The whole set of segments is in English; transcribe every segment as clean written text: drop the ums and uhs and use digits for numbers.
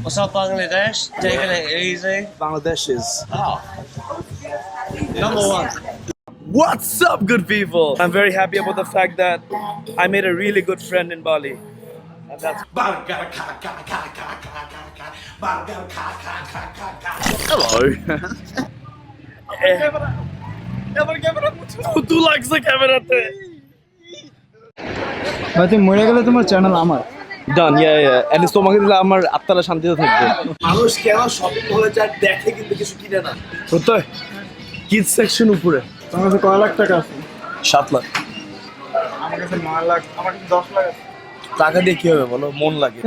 What's up, Bangladesh? Taking it easy. Bangladesh is Number one. What's up, good people? I'm very happy about the fact that I made a really good friend in Bali. And that's hello. Who likes the camera? ভাই তুমি মরে গেলে তোমার channel আমার Done, yeah. And it's তোমাকে দিলে আমার আত্মাটা শান্তিতে থাকবে। মানুষ কেন শপিং মলে যায় দেখে কিন্তু কিছু কিনে না। প্রত্যয় কিডস সেকশন উপরে। তোমার কাছে কয় লাখ টাকা আছে? 7 লাখ। আমার কাছে 9 লাখ, আমার কাছে 10 লাখ আছে। টাকা দিয়ে কি হবে বলো? মন লাগে।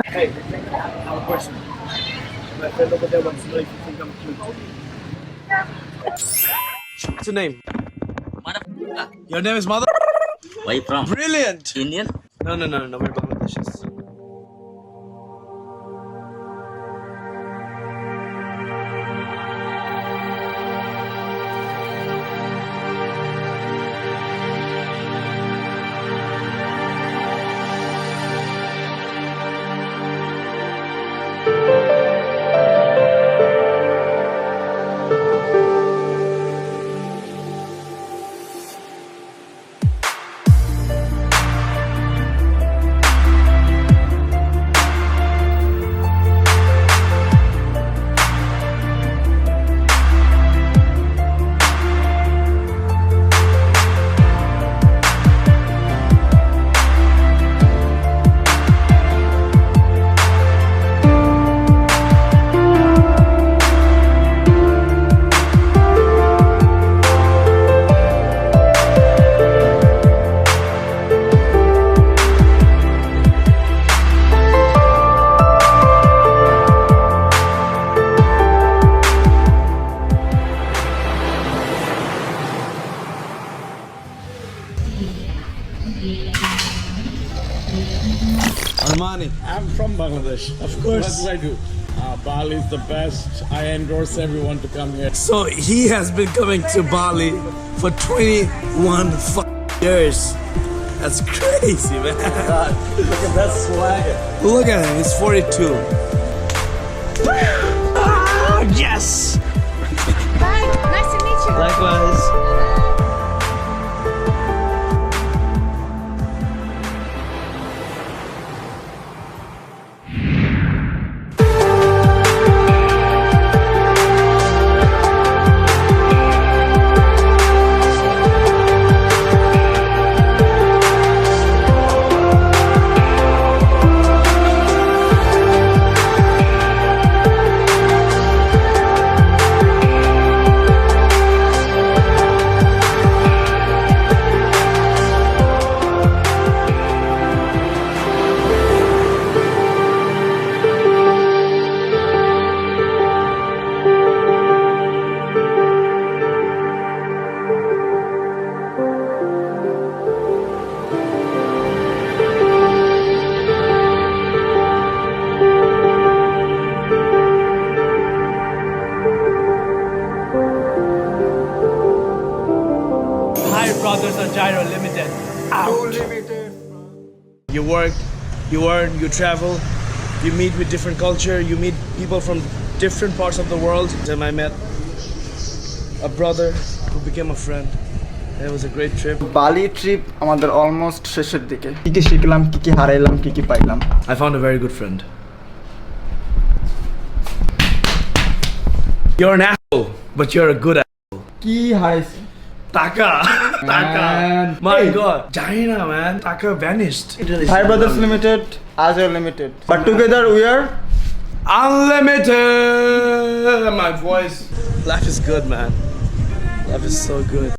What's your name? Your name is Mother? Where you from? Brilliant. Indian? No. We're Bangladeshis. Armani. I'm from Bangladesh. Of course. What do I do? Bali is the best. I endorse everyone to come here. So he has been coming to Bali for 21 years. That's crazy, man. God, look at that swagger. Look at him, he's 42. Yes! Bye. Nice to meet you. Likewise. Brothers are Gyro Limited. Out. You work, you earn, you travel, you meet with different culture, you meet people from different parts of the world. And I met a brother who became a friend. It was a great trip. বালি trip আমাদের almost শেষের দিকে। কি শিখলাম, কি হারাইলাম, কি পাইলাম। I found a very good friend. You're an asshole, but you're a good asshole. কি হারাইছি? Taka! Man. My God! China, man! Taka vanished. Bhai Brothers Limited, Azad Limited. But together we are Unlimited! My voice. Life is good, man. Life is so good.